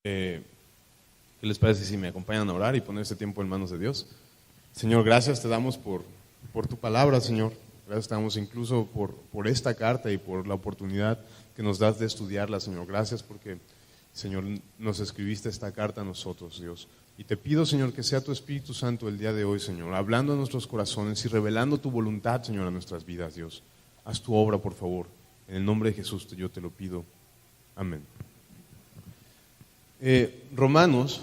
¿Qué les parece si me acompañan a orar y poner este tiempo en manos de Dios? Señor, gracias te damos por tu palabra, Señor. Gracias te damos incluso por esta carta y por la oportunidad que nos das de estudiarla, Señor. Gracias porque, Señor, nos escribiste esta carta a nosotros, Dios. Y te pido, Señor, que sea tu Espíritu Santo el día de hoy, Señor, hablando a nuestros corazones y revelando tu voluntad, Señor, a nuestras vidas, Dios. Haz tu obra, por favor. En el nombre de Jesús yo te lo pido. Amén. Romanos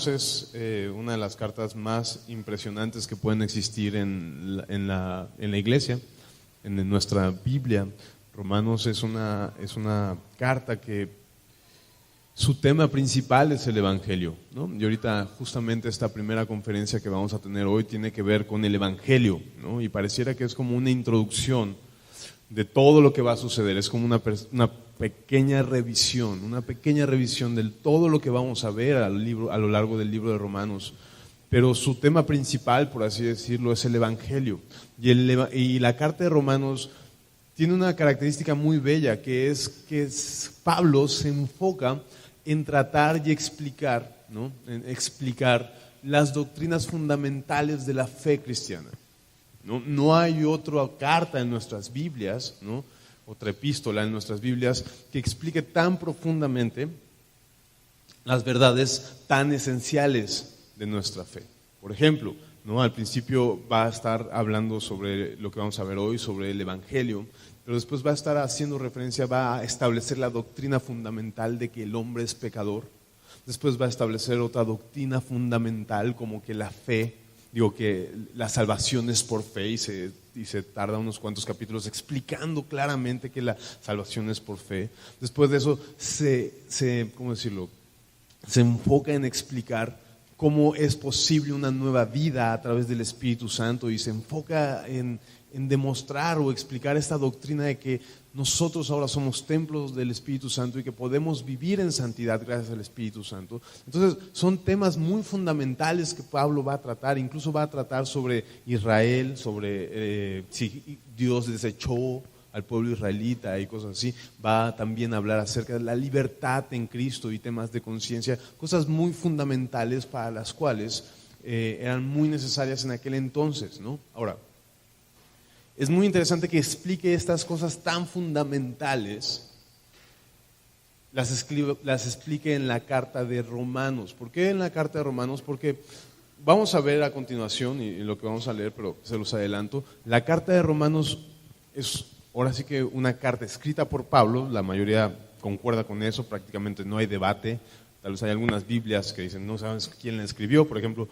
es una de las cartas más impresionantes que pueden existir en la iglesia, en nuestra Biblia. Romanos es una carta que su tema principal es el Evangelio, ¿no? Y ahorita justamente esta primera conferencia que vamos a tener hoy tiene que ver con el Evangelio, ¿no? Y pareciera que es como una introducción de todo lo que va a suceder, es como una pequeña revisión de todo lo que vamos a ver a lo largo del libro de Romanos. Pero su tema principal, por así decirlo, es el Evangelio. Y la carta de Romanos tiene una característica muy bella, que es Pablo se enfoca en tratar y explicar, ¿no? En explicar las doctrinas fundamentales de la fe cristiana. No hay otra carta en nuestras Biblias, ¿no? Otra epístola en nuestras Biblias que explique tan profundamente las verdades tan esenciales de nuestra fe. Por ejemplo, ¿no? Al principio va a estar hablando sobre lo que vamos a ver hoy, sobre el Evangelio, pero después va a estar haciendo referencia, va a establecer la doctrina fundamental de que el hombre es pecador. Después va a establecer otra doctrina fundamental como que la fe, que la salvación es por fe, y se tarda unos cuantos capítulos explicando claramente que la salvación es por fe. Después de eso se enfoca en explicar cómo es posible una nueva vida a través del Espíritu Santo, y se enfoca en demostrar o explicar esta doctrina de que nosotros ahora somos templos del Espíritu Santo y que podemos vivir en santidad gracias al Espíritu Santo. Entonces son temas muy fundamentales que Pablo va a tratar, incluso va a tratar sobre Israel, sobre si Dios desechó al pueblo israelita y cosas así. Va también a hablar acerca de la libertad en Cristo y temas de conciencia, cosas muy fundamentales para las cuales eran muy necesarias en aquel entonces, ¿no? Ahora, es muy interesante que explique estas cosas tan fundamentales, las explique en la carta de Romanos. ¿Por qué en la carta de Romanos? Porque vamos a ver a continuación, y lo que vamos a leer, pero se los adelanto, la carta de Romanos es ahora sí que una carta escrita por Pablo, la mayoría concuerda con eso, prácticamente no hay debate. Tal vez hay algunas Biblias que dicen no sabes quién la escribió, por ejemplo,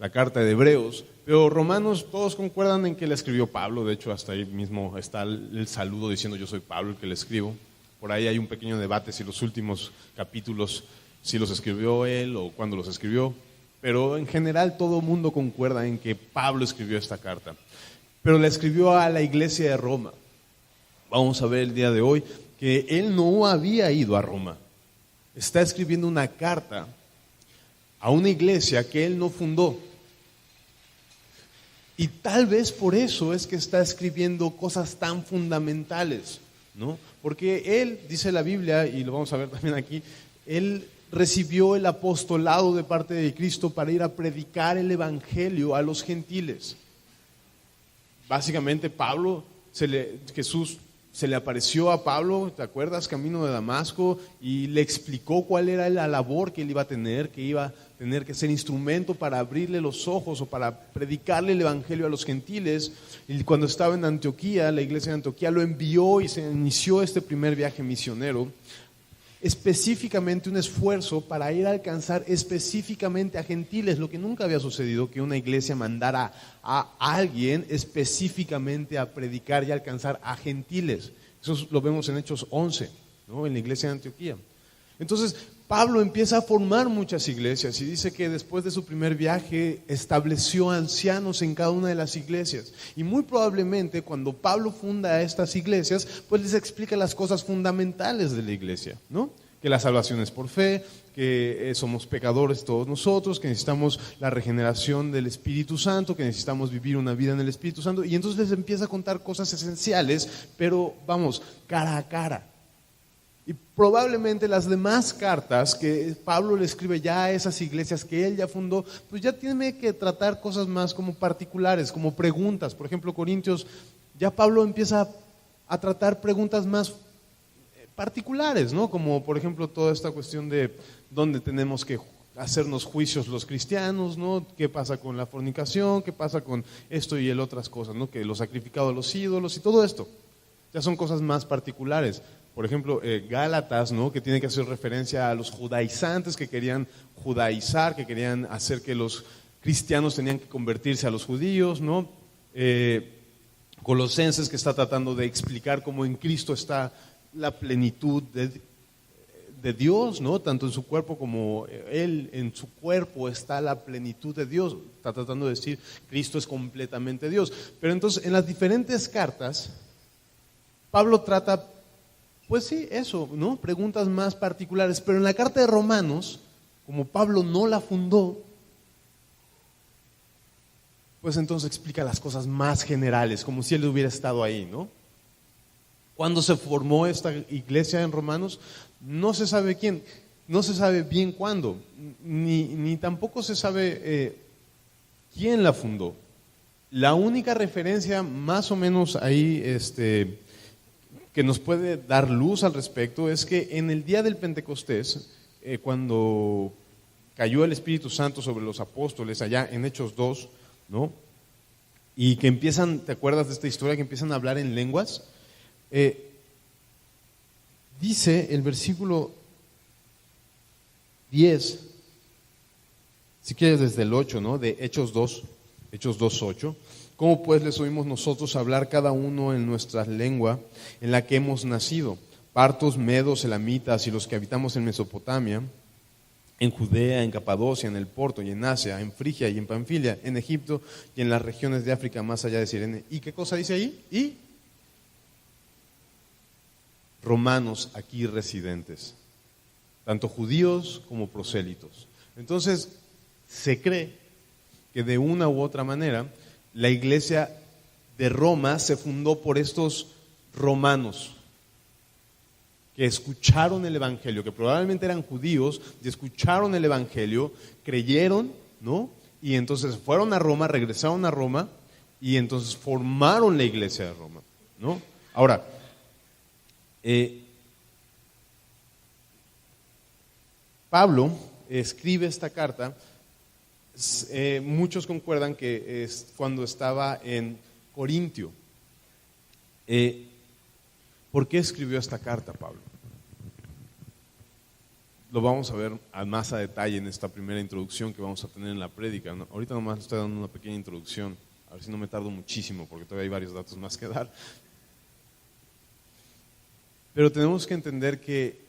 la carta de Hebreos, pero Romanos todos concuerdan en que la escribió Pablo. De hecho, hasta ahí mismo está el saludo diciendo yo soy Pablo el que la escribo. Por ahí hay un pequeño debate si los últimos capítulos si los escribió él o cuándo los escribió, pero en general todo el mundo concuerda en que Pablo escribió esta carta, pero la escribió a la iglesia de Roma. Vamos a ver el día de hoy que él no había ido a Roma, está escribiendo una carta a una iglesia que él no fundó. Y tal vez por eso es que está escribiendo cosas tan fundamentales, ¿no? Porque él, dice la Biblia, y lo vamos a ver también aquí, él recibió el apostolado de parte de Cristo para ir a predicar el Evangelio a los gentiles. Básicamente Jesús se le apareció a Pablo, ¿te acuerdas? Camino de Damasco, y le explicó cuál era la labor que él iba a tener, que iba a tener que ser instrumento para abrirle los ojos o para predicarle el Evangelio a los gentiles. Y cuando estaba en Antioquía, la iglesia de Antioquía lo envió y se inició este primer viaje misionero, específicamente un esfuerzo para ir a alcanzar específicamente a gentiles, lo que nunca había sucedido, que una iglesia mandara a alguien específicamente a predicar y alcanzar a gentiles. Eso lo vemos en Hechos 11, ¿no? En la iglesia de Antioquía. Entonces Pablo empieza a formar muchas iglesias y dice que después de su primer viaje estableció ancianos en cada una de las iglesias, y muy probablemente cuando Pablo funda estas iglesias pues les explica las cosas fundamentales de la iglesia, ¿no? Que la salvación es por fe, que somos pecadores todos nosotros, que necesitamos la regeneración del Espíritu Santo, que necesitamos vivir una vida en el Espíritu Santo, y entonces les empieza a contar cosas esenciales, pero vamos, cara a cara. Y probablemente las demás cartas que Pablo le escribe ya a esas iglesias que él ya fundó, pues ya tiene que tratar cosas más como particulares, como preguntas. Por ejemplo, Corintios, ya Pablo empieza a tratar preguntas más particulares, ¿no? Como por ejemplo toda esta cuestión de dónde tenemos que hacernos juicios los cristianos, ¿no? ¿Qué pasa con la fornicación? ¿Qué pasa con esto y el otras cosas, ¿no? Que lo sacrificado a los ídolos y todo esto. Ya son cosas más particulares. Por ejemplo, Gálatas, ¿no? Que tiene que hacer referencia a los judaizantes que querían judaizar, que querían hacer que los cristianos tenían que convertirse a los judíos, ¿no? Colosenses, que está tratando de explicar cómo en Cristo está la plenitud de Dios, ¿no? Tanto en su cuerpo como Él en su cuerpo está la plenitud de Dios. Está tratando de decir, Cristo es completamente Dios. Pero entonces, en las diferentes cartas, Pablo trata, pues sí, eso, ¿no? Preguntas más particulares. Pero en la carta de Romanos, como Pablo no la fundó, pues entonces explica las cosas más generales, como si él hubiera estado ahí, ¿no? ¿Cuándo se formó esta iglesia en Romanos? No se sabe quién, no se sabe bien cuándo, ni tampoco se sabe quién la fundó. La única referencia más o menos ahí que nos puede dar luz al respecto es que en el día del Pentecostés, cuando cayó el Espíritu Santo sobre los apóstoles allá en Hechos 2, ¿no? Y que empiezan, ¿te acuerdas de esta historia? Que empiezan a hablar en lenguas. Dice el versículo 10, si quieres desde el 8, ¿no? De Hechos 2, Hechos 2:8. ¿Cómo pues les oímos nosotros hablar cada uno en nuestra lengua en la que hemos nacido? Partos, medos, elamitas y los que habitamos en Mesopotamia, en Judea, en Capadocia, en el Ponto y en Asia, en Frigia y en Panfilia, en Egipto y en las regiones de África más allá de Cirene. ¿Y qué cosa dice ahí? Y romanos aquí residentes, tanto judíos como prosélitos. Entonces, se cree que de una u otra manera la iglesia de Roma se fundó por estos romanos que escucharon el evangelio, que probablemente eran judíos, y escucharon el evangelio, creyeron, ¿no? Y entonces fueron a Roma, regresaron a Roma y entonces formaron la iglesia de Roma, ¿no? Ahora, Pablo escribe esta carta, muchos concuerdan que es cuando estaba en Corintio. ¿Por qué escribió esta carta, Pablo? Lo vamos a ver más a detalle en esta primera introducción que vamos a tener en la prédica, ¿no? Ahorita nomás estoy dando una pequeña introducción, a ver si no me tardo muchísimo porque todavía hay varios datos más que dar. Pero tenemos que entender que,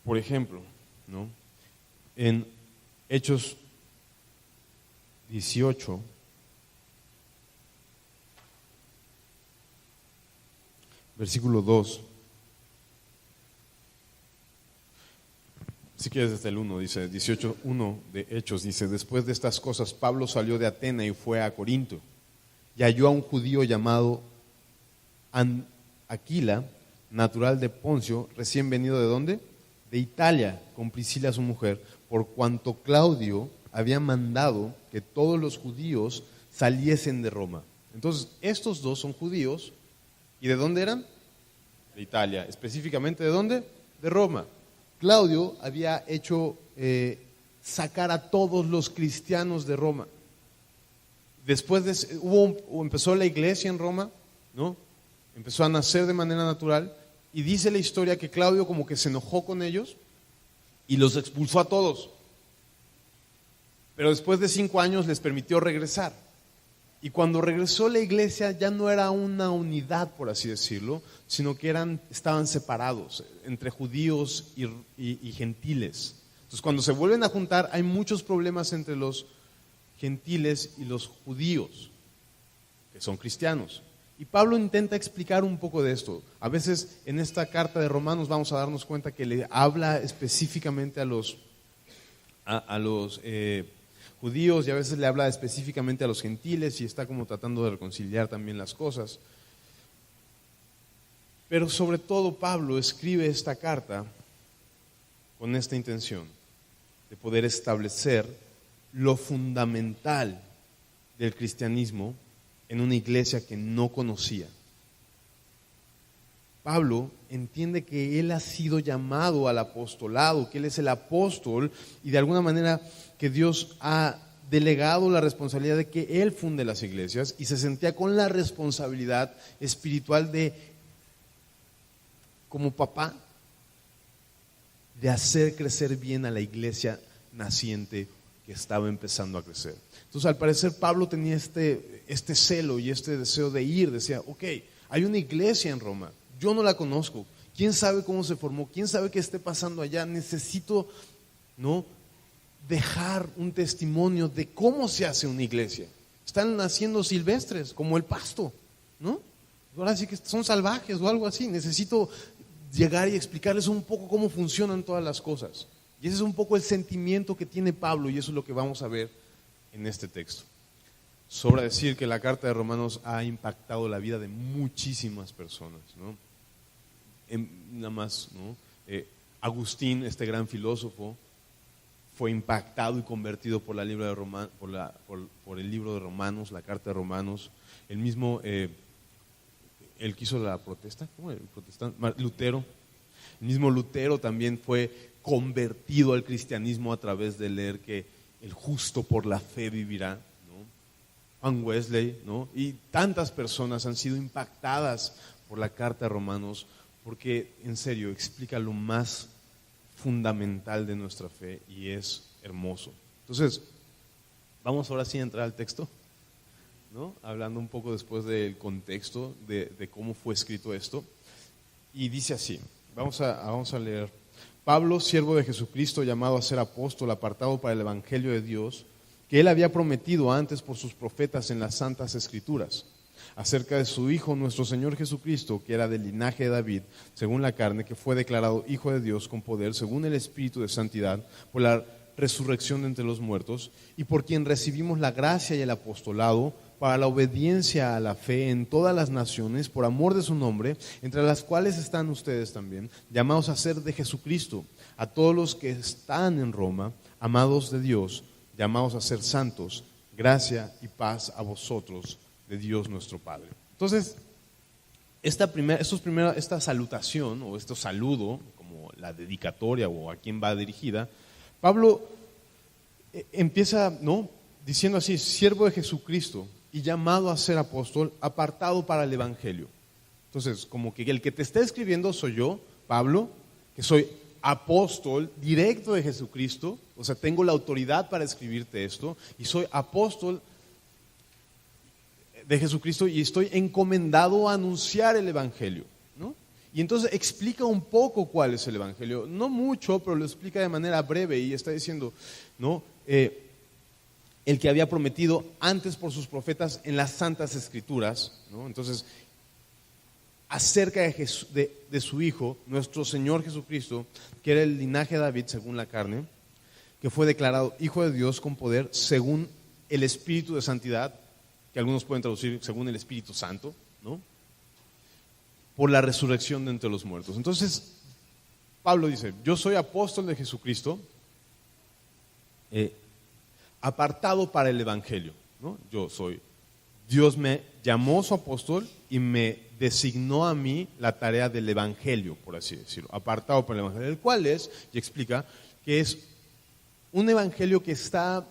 por ejemplo, ¿no? En Hechos 18, versículo 2, si quieres desde el 1, dice 18:1 de Hechos, dice: después de estas cosas Pablo salió de Atena y fue a Corinto y halló a un judío llamado Aquila, natural de Poncio, recién venido ¿de dónde? De Italia, con Priscila su mujer, por cuanto Claudio había mandado que todos los judíos saliesen de Roma. Entonces, estos dos son judíos, ¿y de dónde eran? De Italia, específicamente ¿de dónde? De Roma. Claudio había hecho sacar a todos los cristianos de Roma. Después empezó la iglesia en Roma, ¿no? Empezó a nacer de manera natural y dice la historia que Claudio como que se enojó con ellos y los expulsó a todos. Pero después de 5 años les permitió regresar. Y cuando regresó la iglesia ya no era una unidad, por así decirlo, sino que estaban separados entre judíos y gentiles. Entonces cuando se vuelven a juntar hay muchos problemas entre los gentiles y los judíos, que son cristianos. Y Pablo intenta explicar un poco de esto. A veces en esta carta de Romanos vamos a darnos cuenta que le habla específicamente a los judíos y a veces le habla específicamente a los gentiles y está como tratando de reconciliar también las cosas. Pero sobre todo Pablo escribe esta carta con esta intención de poder establecer lo fundamental del cristianismo en una iglesia que no conocía. Pablo entiende que él ha sido llamado al apostolado, que él es el apóstol y de alguna manera que Dios ha delegado la responsabilidad de que él funde las iglesias y se sentía con la responsabilidad espiritual de, como papá, de hacer crecer bien a la iglesia naciente que estaba empezando a crecer. Entonces, al parecer, Pablo tenía este celo y este deseo de ir. Decía, ok, hay una iglesia en Roma, yo no la conozco, quién sabe cómo se formó, quién sabe qué esté pasando allá, necesito, ¿no?, dejar un testimonio de cómo se hace una iglesia. Están naciendo silvestres, como el pasto, ¿no? Ahora sí que son salvajes o algo así. Necesito llegar y explicarles un poco cómo funcionan todas las cosas. Y ese es un poco el sentimiento que tiene Pablo, y eso es lo que vamos a ver en este texto. Sobra decir que la carta de Romanos ha impactado la vida de muchísimas personas, ¿no? Nada más, ¿no? Agustín, este gran filósofo, fue impactado y convertido por el libro de Romanos, la carta de Romanos. El mismo, el que hizo la protesta, ¿cómo era el protestante? Lutero. El mismo Lutero también fue convertido al cristianismo a través de leer que el justo por la fe vivirá, ¿no? Juan Wesley, ¿no? Y tantas personas han sido impactadas por la carta de Romanos, porque en serio explica lo más fundamental de nuestra fe y es hermoso. Entonces, vamos ahora sí a entrar al texto, ¿no? Hablando un poco después del contexto de cómo fue escrito esto. Y dice así, vamos a leer. Pablo, siervo de Jesucristo, llamado a ser apóstol, apartado para el evangelio de Dios, que él había prometido antes por sus profetas en las santas escrituras, acerca de su Hijo, nuestro Señor Jesucristo, que era del linaje de David, según la carne, que fue declarado Hijo de Dios con poder, según el Espíritu de santidad, por la resurrección de entre los muertos, y por quien recibimos la gracia y el apostolado para la obediencia a la fe en todas las naciones, por amor de su nombre, entre las cuales están ustedes también, llamados a ser de Jesucristo, a todos los que están en Roma, amados de Dios, llamados a ser santos, gracia y paz a vosotros, de Dios nuestro Padre. Entonces, esta salutación o este saludo, como la dedicatoria o a quién va dirigida, Pablo empieza, ¿no?, diciendo así, siervo de Jesucristo y llamado a ser apóstol, apartado para el evangelio. Entonces, como que el que te está escribiendo soy yo, Pablo, que soy apóstol directo de Jesucristo, o sea, tengo la autoridad para escribirte esto, y soy apóstol de Jesucristo y estoy encomendado a anunciar el evangelio, ¿no? Y entonces explica un poco cuál es el evangelio, no mucho, pero lo explica de manera breve y está diciendo, ¿no?, el que había prometido antes por sus profetas en las santas escrituras, ¿no? Entonces, acerca de su Hijo, nuestro Señor Jesucristo, que era el linaje de David según la carne, que fue declarado Hijo de Dios con poder según el Espíritu de santidad, que algunos pueden traducir según el Espíritu Santo, ¿no?, por la resurrección de entre los muertos. Entonces, Pablo dice, yo soy apóstol de Jesucristo, apartado para el evangelio, ¿no? Dios me llamó su apóstol y me designó a mí la tarea del evangelio, por así decirlo, apartado para el evangelio, el cual es, y explica, que es un evangelio que está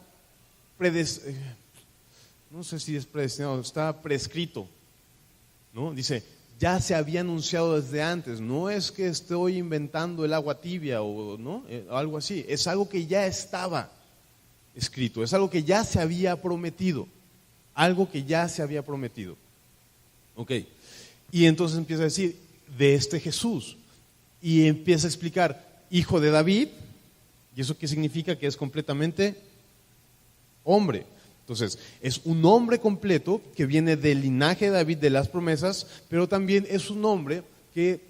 no sé si es predestinado, está prescrito, ¿no? Dice, ya se había anunciado desde antes, no es que estoy inventando el agua tibia o no, algo así, es algo que ya estaba escrito, es algo que ya se había prometido, Ok, y entonces empieza a decir, de este Jesús, y empieza a explicar, hijo de David, ¿y eso qué significa? Que es completamente hombre. Entonces, es un hombre completo que viene del linaje de David, de las promesas, pero también es un hombre que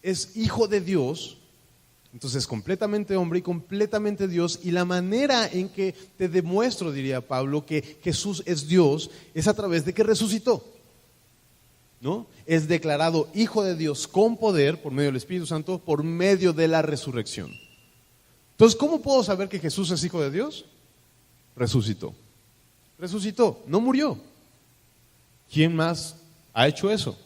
es hijo de Dios. Entonces, completamente hombre y completamente Dios, y la manera en que te demuestro, diría Pablo, que Jesús es Dios, es a través de que resucitó. ¿no? Es declarado hijo de Dios con poder por medio del Espíritu Santo, por medio de la resurrección. Entonces, ¿cómo puedo saber que Jesús es hijo de Dios? Resucitó. Resucitó, no murió. ¿Quién más ha hecho eso?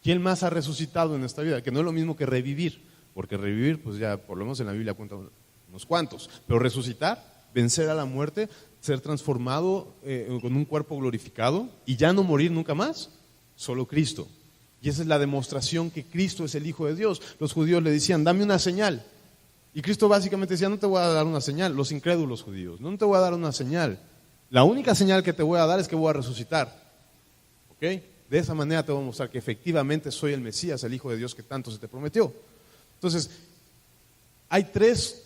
¿Quién más ha resucitado en esta vida? Que no es lo mismo que revivir, porque revivir, pues ya por lo menos en la Biblia cuenta unos cuantos, pero resucitar, vencer a la muerte, ser transformado con un cuerpo glorificado y ya no morir nunca más, solo Cristo. Y esa es la demostración que Cristo es el Hijo de Dios. Los judíos le decían, dame una señal. Y Cristo básicamente decía, no te voy a dar una señal, los incrédulos judíos, no te voy a dar una señal. La única señal que te voy a dar es que voy a resucitar. ¿Ok? De esa manera te voy a mostrar que efectivamente soy el Mesías, el Hijo de Dios que tanto se te prometió. Entonces, hay tres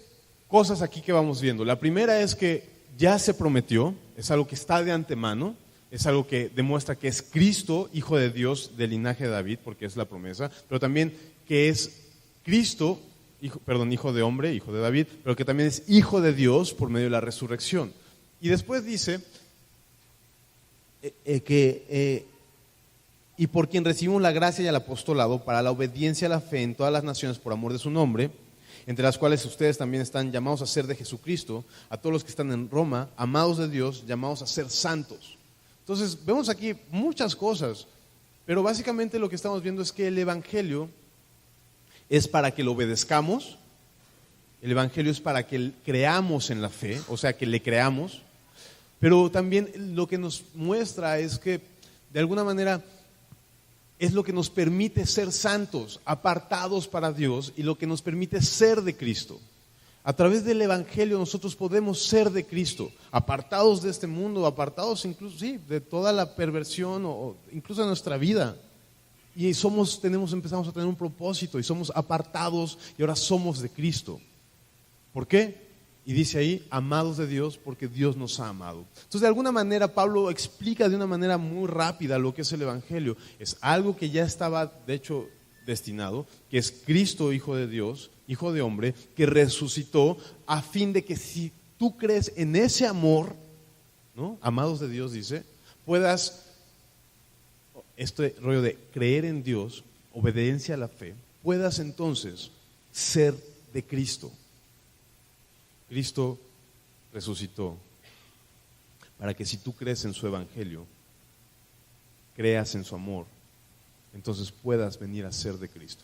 cosas aquí que vamos viendo. La primera es que ya se prometió, es algo que está de antemano, es algo que demuestra que es Cristo, Hijo de Dios del linaje de David, porque es la promesa, pero también que es Cristo, hijo de hombre, hijo de David, pero que también es Hijo de Dios por medio de la resurrección. Y después dice y por quien recibimos la gracia y el apostolado para la obediencia a la fe en todas las naciones por amor de su nombre, entre las cuales ustedes también están llamados a ser de Jesucristo, a todos los que están en Roma, amados de Dios, llamados a ser santos. Entonces, vemos aquí muchas cosas, pero básicamente lo que estamos viendo es que el Evangelio es para que lo obedezcamos, el Evangelio es para que creamos en la fe, o sea, que le creamos, pero también lo que nos muestra es que, de alguna manera, es lo que nos permite ser santos, apartados para Dios, y lo que nos permite ser de Cristo. A través del Evangelio nosotros podemos ser de Cristo, apartados de este mundo, apartados incluso, sí, de toda la perversión o incluso de nuestra vida. Y empezamos a tener un propósito y somos apartados y ahora somos de Cristo. ¿Por qué? Y dice ahí, amados de Dios, porque Dios nos ha amado. Entonces, de alguna manera, Pablo explica de una manera muy rápida lo que es el Evangelio. Es algo que ya estaba, de hecho, destinado, que es Cristo, Hijo de Dios, Hijo de hombre, que resucitó a fin de que si tú crees en ese amor, ¿no? Amados de Dios, dice, puedas, este rollo de creer en Dios, obediencia a la fe, puedas entonces ser de Cristo. Cristo resucitó para que si tú crees en su Evangelio, creas en su amor, entonces puedas venir a ser de Cristo.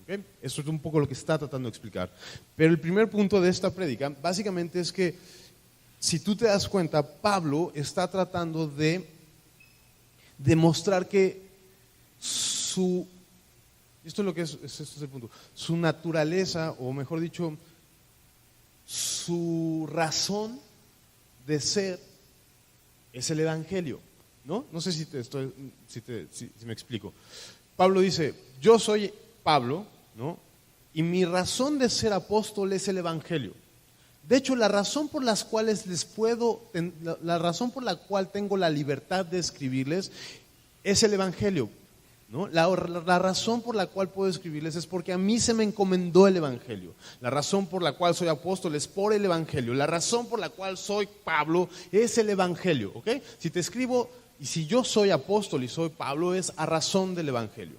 ¿Okay? Eso es un poco lo que está tratando de explicar. Pero el primer punto de esta prédica básicamente es que, si tú te das cuenta, Pablo está tratando de demostrar que esto es lo que este es el punto, su naturaleza, o mejor dicho, su razón de ser es el Evangelio, ¿no? No sé si me explico. Pablo dice, yo soy Pablo, ¿no? Y mi razón de ser apóstol es el Evangelio. De hecho, la razón por la cual tengo la libertad de escribirles es el Evangelio, ¿no? La razón por la cual puedo escribirles es porque a mí se me encomendó el Evangelio. La razón por la cual soy apóstol es por el Evangelio. La razón por la cual soy Pablo es el Evangelio, ¿ok? Si te escribo y si yo soy apóstol y soy Pablo es a razón del Evangelio,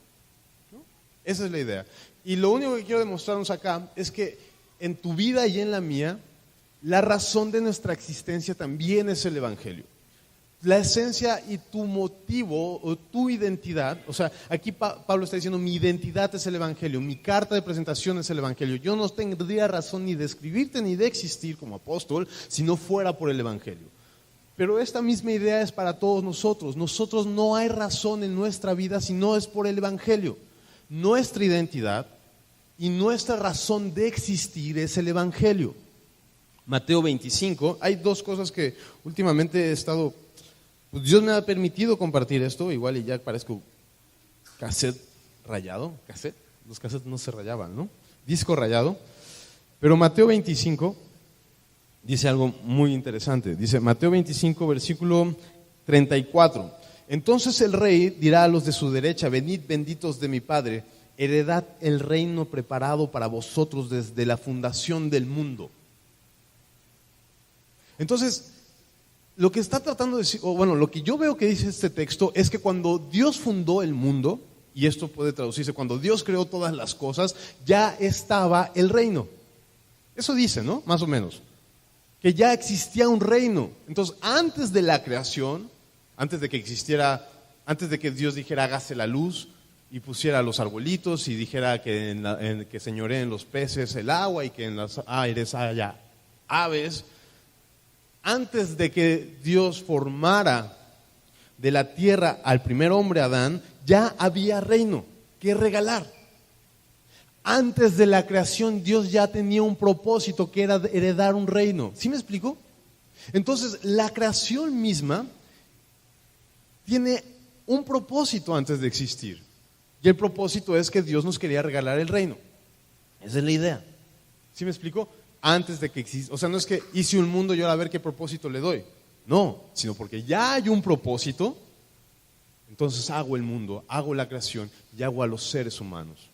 ¿no? Esa es la idea. Y lo único que quiero demostrarnos acá es que en tu vida y en la mía, la razón de nuestra existencia también es el Evangelio. La esencia y tu motivo o tu identidad, o sea, aquí Pablo está diciendo, mi identidad es el Evangelio, mi carta de presentación es el Evangelio. Yo no tendría razón ni de escribirte ni de existir como apóstol si no fuera por el Evangelio. Pero esta misma idea es para todos nosotros. Nosotros no hay razón en nuestra vida si no es por el Evangelio. Nuestra identidad y nuestra razón de existir es el Evangelio. Mateo 25, hay dos cosas que últimamente he estado... Dios me ha permitido compartir esto, igual y ya parezco cassette rayado, los cassettes no se rayaban, ¿no? Disco rayado, pero Mateo 25 dice algo muy interesante, dice Mateo 25 versículo 34, entonces el rey dirá a los de su derecha, venid benditos de mi Padre, heredad el reino preparado para vosotros desde la fundación del mundo. Entonces, lo que está tratando de decir, o bueno, lo que yo veo que dice este texto es que cuando Dios fundó el mundo, y esto puede traducirse, cuando Dios creó todas las cosas, ya estaba el reino. Eso dice, ¿no? Más o menos. Que ya existía un reino. Entonces, antes de la creación, antes de que Dios dijera hágase la luz y pusiera los arbolitos y dijera que señoreen los peces el agua y que en los aires haya aves, antes de que Dios formara de la tierra al primer hombre Adán, ya había reino que regalar. Antes de la creación Dios ya tenía un propósito que era heredar un reino. ¿Sí me explico? Entonces la creación misma tiene un propósito antes de existir. Y el propósito es que Dios nos quería regalar el reino. Esa es la idea. ¿Sí me explico? Antes de que exista. O sea, no es que hice un mundo y ahora a ver qué propósito le doy. No, sino porque ya hay un propósito. Entonces hago el mundo, hago la creación y hago a los seres humanos.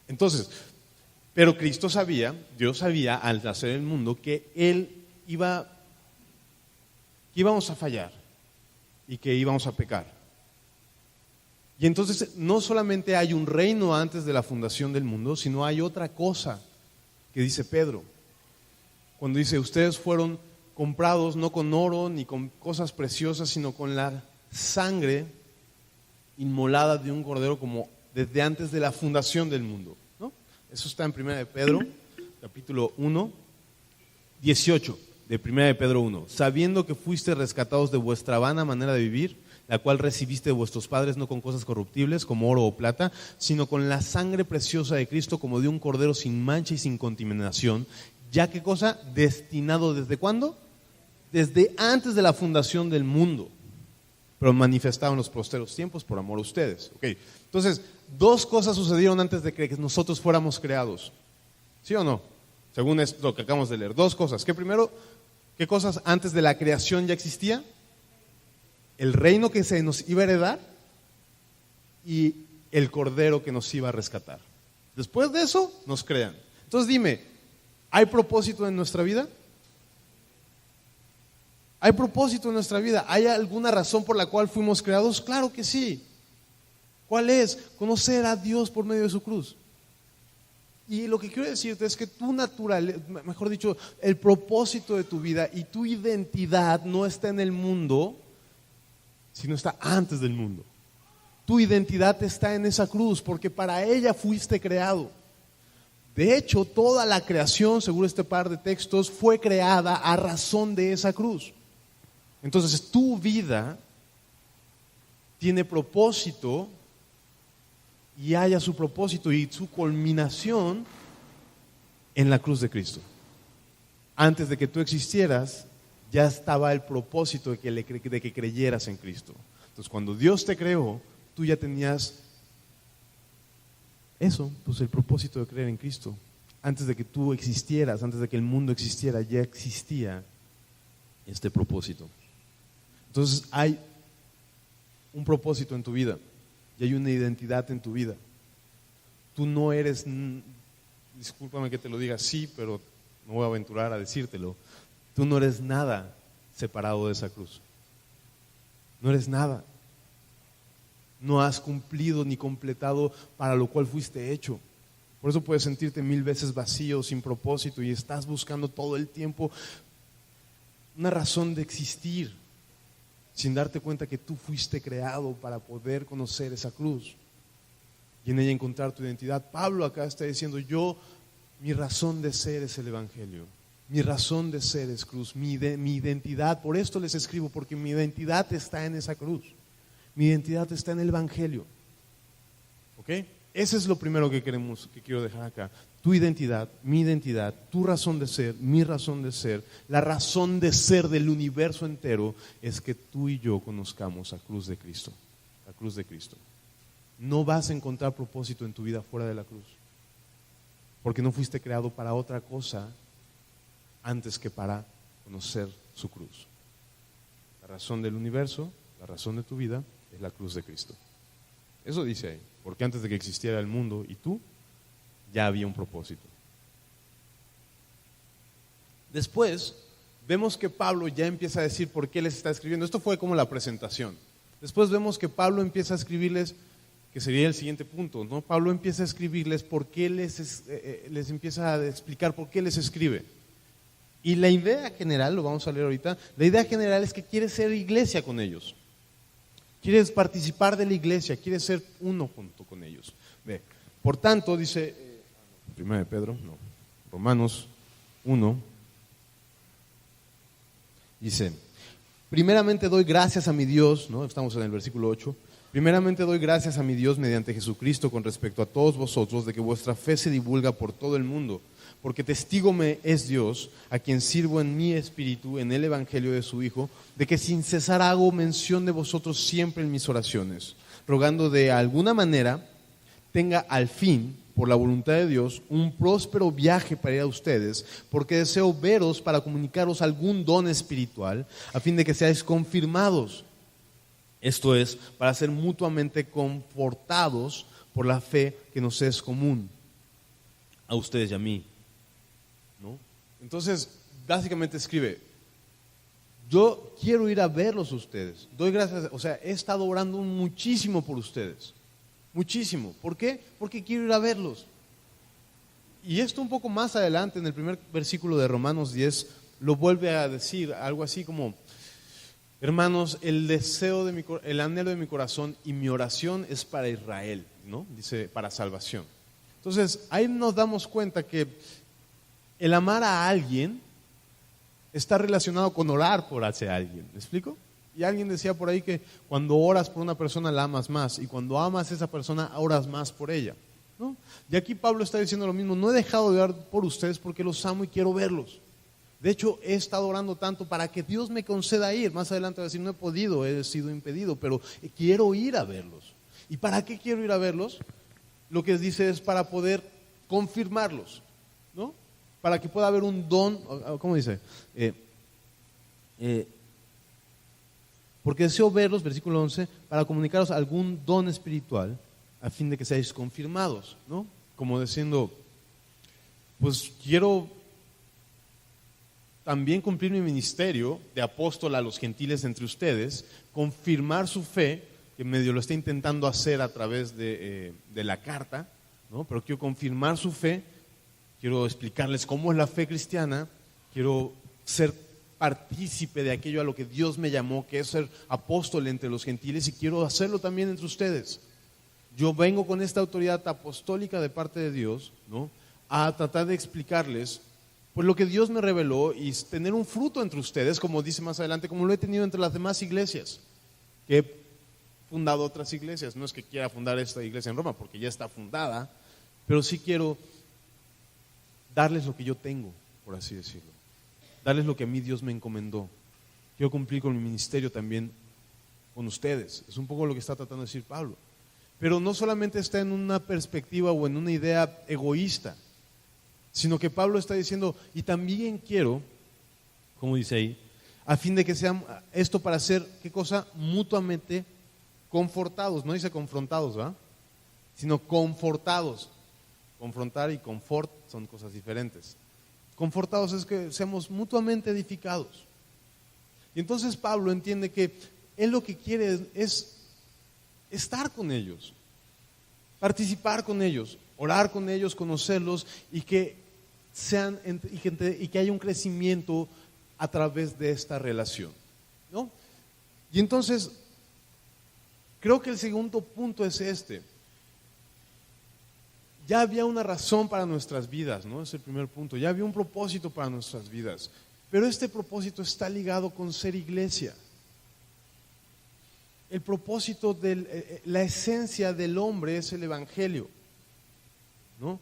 Entonces, pero Cristo sabía, Dios sabía al hacer el mundo que que íbamos a fallar y que íbamos a pecar. Y entonces no solamente hay un reino antes de la fundación del mundo, sino hay otra cosa que dice Pedro. Cuando dice, ustedes fueron comprados no con oro ni con cosas preciosas, sino con la sangre inmolada de un cordero como desde antes de la fundación del mundo, ¿no? Eso está en 1 de Pedro, capítulo 1, 18 de 1 de Pedro 1. Sabiendo que fuiste rescatados de vuestra vana manera de vivir, la cual recibiste de vuestros padres no con cosas corruptibles como oro o plata, sino con la sangre preciosa de Cristo como de un cordero sin mancha y sin contaminación, ya que cosa, destinado ¿desde cuándo? Desde antes de la fundación del mundo, pero manifestado en los posteros tiempos por amor a ustedes. Okay. Entonces, dos cosas sucedieron antes de que nosotros fuéramos creados. ¿Sí o no? Según lo que acabamos de leer. Dos cosas. ¿Qué cosas antes de la creación ya existía? El reino que se nos iba a heredar y el cordero que nos iba a rescatar. Después de eso, nos crean. Entonces dime, ¿hay propósito en nuestra vida? ¿Hay propósito en nuestra vida? ¿Hay alguna razón por la cual fuimos creados? Claro que sí. ¿Cuál es? Conocer a Dios por medio de su cruz. Y lo que quiero decirte es que tu naturaleza, mejor dicho, el propósito de tu vida y tu identidad no está en el mundo, sino está antes del mundo. Tu identidad está en esa cruz, porque para ella fuiste creado. De hecho, toda la creación, según este par de textos, fue creada a razón de esa cruz. Entonces, tu vida tiene propósito y haya su propósito y su culminación en la cruz de Cristo. Antes de que tú existieras, ya estaba el propósito de que creyeras en Cristo. Entonces, cuando Dios te creó, tú ya tenías eso, pues el propósito de creer en Cristo. Antes de que tú existieras, antes de que el mundo existiera, ya existía este propósito. Entonces hay un propósito en tu vida y hay una identidad en tu vida. Tú no eres, discúlpame que te lo diga así, pero me voy a aventurar a decírtelo. Tú no eres nada separado de esa cruz. No eres nada. No has cumplido ni completado para lo cual fuiste hecho. Por eso puedes sentirte 1000 veces vacío, sin propósito, y estás buscando todo el tiempo una razón de existir, sin darte cuenta que tú fuiste creado para poder conocer esa cruz y en ella encontrar tu identidad. Pablo acá está diciendo, mi razón de ser es el Evangelio, mi razón de ser es cruz, mi identidad, por esto les escribo, porque mi identidad está en esa cruz, mi identidad está en el Evangelio. ¿Ok? Ese es lo primero que quiero dejar acá. Tu identidad, mi identidad, tu razón de ser, mi razón de ser, la razón de ser del universo entero es que tú y yo conozcamos la cruz de Cristo. La cruz de Cristo. No vas a encontrar propósito en tu vida fuera de la cruz, porque no fuiste creado para otra cosa antes que para conocer su cruz. La razón del universo, la razón de tu vida es la cruz de Cristo. Eso dice ahí, porque antes de que existiera el mundo y tú, ya había un propósito. Después vemos que Pablo ya empieza a decir por qué les está escribiendo. Esto fue como la presentación. Después vemos que Pablo empieza a escribirles, que sería el siguiente punto, ¿no? Pablo empieza a escribirles por qué les empieza a explicar por qué les escribe. Y la idea general, lo vamos a leer ahorita, la idea general es que quiere ser iglesia con ellos. Quieres participar de la iglesia, quieres ser uno junto con ellos. Ve, por tanto, dice, Primera de Pedro, no, Romanos 1, dice, primeramente doy gracias a mi Dios, ¿no? Estamos en el versículo 8. Primeramente doy gracias a mi Dios mediante Jesucristo con respecto a todos vosotros de que vuestra fe se divulga por todo el mundo, porque testigo me es Dios, a quien sirvo en mi espíritu, en el evangelio de su Hijo, de que sin cesar hago mención de vosotros siempre en mis oraciones, rogando de alguna manera tenga al fin, por la voluntad de Dios, un próspero viaje para ir a ustedes, porque deseo veros para comunicaros algún don espiritual, a fin de que seáis confirmados. Esto es, para ser mutuamente confortados por la fe que nos es común, a ustedes y a mí, ¿no? Entonces, básicamente escribe, yo quiero ir a verlos a ustedes, doy gracias, o sea, he estado orando muchísimo por ustedes, muchísimo. ¿Por qué? Porque quiero ir a verlos. Y esto un poco más adelante, en el primer versículo de Romanos 10, lo vuelve a decir, algo así como, hermanos, el anhelo de mi corazón y mi oración es para Israel, ¿no? Dice, para salvación. Entonces, ahí nos damos cuenta que el amar a alguien está relacionado con orar por ese alguien. ¿Me explico? Y alguien decía por ahí que cuando oras por una persona la amas más, y cuando amas a esa persona oras más por ella, ¿no? Y aquí Pablo está diciendo lo mismo, no he dejado de orar por ustedes porque los amo y quiero verlos. De hecho, he estado orando tanto para que Dios me conceda ir. Más adelante va a decir, no he podido, he sido impedido, pero quiero ir a verlos. ¿Y para qué quiero ir a verlos? Lo que dice es para poder confirmarlos, ¿no? Para que pueda haber un don, ¿cómo dice? Porque deseo verlos, versículo 11, para comunicaros algún don espiritual, a fin de que seáis confirmados, ¿no? Como diciendo, pues quiero también cumplir mi ministerio de apóstol a los gentiles entre ustedes, confirmar su fe, que medio lo está intentando hacer a través de la carta, ¿no? Pero quiero confirmar su fe, quiero explicarles cómo es la fe cristiana, quiero ser partícipe de aquello a lo que Dios me llamó, que es ser apóstol entre los gentiles, y quiero hacerlo también entre ustedes. Yo vengo con esta autoridad apostólica de parte de Dios, ¿no? A tratar de explicarles pues lo que Dios me reveló y tener un fruto entre ustedes, como dice más adelante, como lo he tenido entre las demás iglesias, que he fundado otras iglesias. No es que quiera fundar esta iglesia en Roma, porque ya está fundada, pero sí quiero darles lo que yo tengo, por así decirlo. Darles lo que a mí Dios me encomendó. Quiero cumplir con mi ministerio también con ustedes. Es un poco lo que está tratando de decir Pablo. Pero no solamente está en una perspectiva o en una idea egoísta, sino que Pablo está diciendo, y también quiero, como dice ahí, a fin de que sean esto para ser, ¿qué cosa? Mutuamente confortados. No dice confrontados, ¿va? Sino confortados. Confrontar y confort son cosas diferentes. Confortados es que seamos mutuamente edificados. Y entonces Pablo entiende que él lo que quiere es estar con ellos, participar con ellos, orar con ellos, conocerlos, y que haya un crecimiento a través de esta relación, ¿no? Y entonces creo que el segundo punto es este. Ya había una razón para nuestras vidas, ¿no? Es el primer punto. Ya había un propósito para nuestras vidas, pero este propósito está ligado con ser iglesia. El propósito la esencia del hombre es el evangelio, ¿no?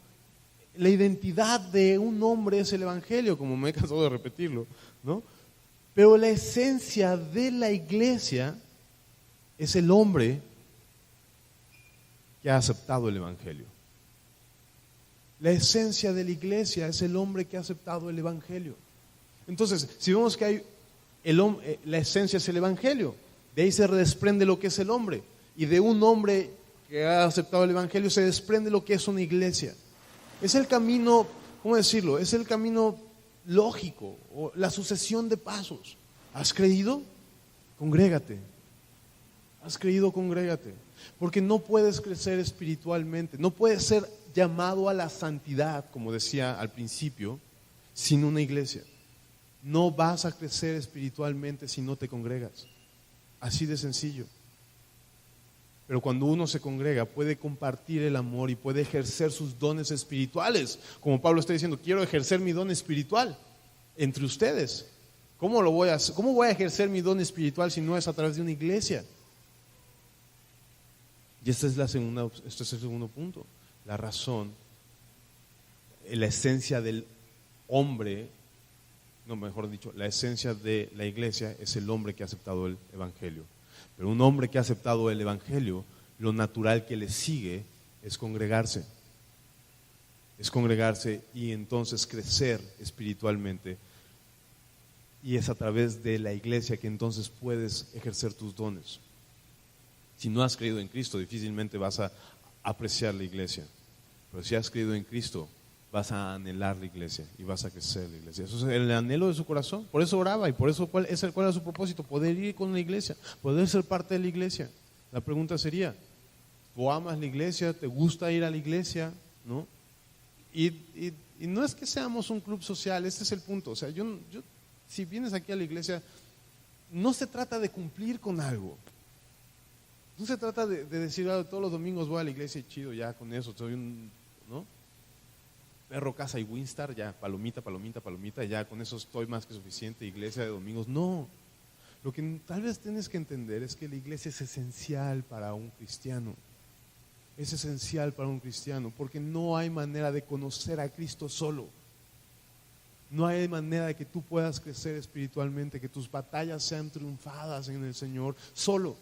La identidad de un hombre es el evangelio, como me he cansado de repetirlo, ¿no? Pero la esencia de la iglesia es el hombre que ha aceptado el evangelio. La esencia de la iglesia es el hombre que ha aceptado el evangelio. Entonces, si vemos que hay la esencia es el evangelio, de ahí se desprende lo que es el hombre, y de un hombre que ha aceptado el evangelio se desprende lo que es una iglesia. Es el camino, ¿cómo decirlo? Es el camino lógico, o la sucesión de pasos. ¿Has creído? Congrégate. ¿Has creído? Congrégate. Porque no puedes crecer espiritualmente, no puedes ser llamado a la santidad, como decía al principio, sin una iglesia. No vas a crecer espiritualmente si no te congregas. Así de sencillo. Pero cuando uno se congrega, puede compartir el amor y puede ejercer sus dones espirituales. Como Pablo está diciendo, quiero ejercer mi don espiritual entre ustedes. ¿Cómo lo voy a hacer? ¿Cómo voy a ejercer mi don espiritual si no es a través de una iglesia? Y este es el segundo punto. La razón, la esencia del hombre, no, mejor dicho, la esencia de la iglesia es el hombre que ha aceptado el evangelio. Pero un hombre que ha aceptado el evangelio, lo natural que le sigue es congregarse. Es congregarse y entonces crecer espiritualmente. Y es a través de la iglesia que entonces puedes ejercer tus dones. Si no has creído en Cristo, difícilmente vas a apreciar la iglesia. Pero si has creído en Cristo, vas a anhelar la iglesia y vas a crecer la iglesia. Eso es el anhelo de su corazón. Por eso oraba y por eso ¿cuál era su propósito? Poder ir con la iglesia, poder ser parte de la iglesia. La pregunta sería, ¿tú amas la iglesia? ¿Te gusta ir a la iglesia? ¿No? Y no es que seamos un club social, este es el punto. O sea, si vienes aquí a la iglesia, no se trata de cumplir con algo. No se trata de decir, todos los domingos voy a la iglesia y chido, ya con eso, soy un, ¿no? Perro, casa y Winstar, ya, palomita, ya con eso estoy más que suficiente, iglesia de domingos. No, lo que tal vez tienes que entender es que la iglesia es esencial para un cristiano. Es esencial para un cristiano, porque no hay manera de conocer a Cristo solo. No hay manera de que tú puedas crecer espiritualmente, que tus batallas sean triunfadas en el Señor solo.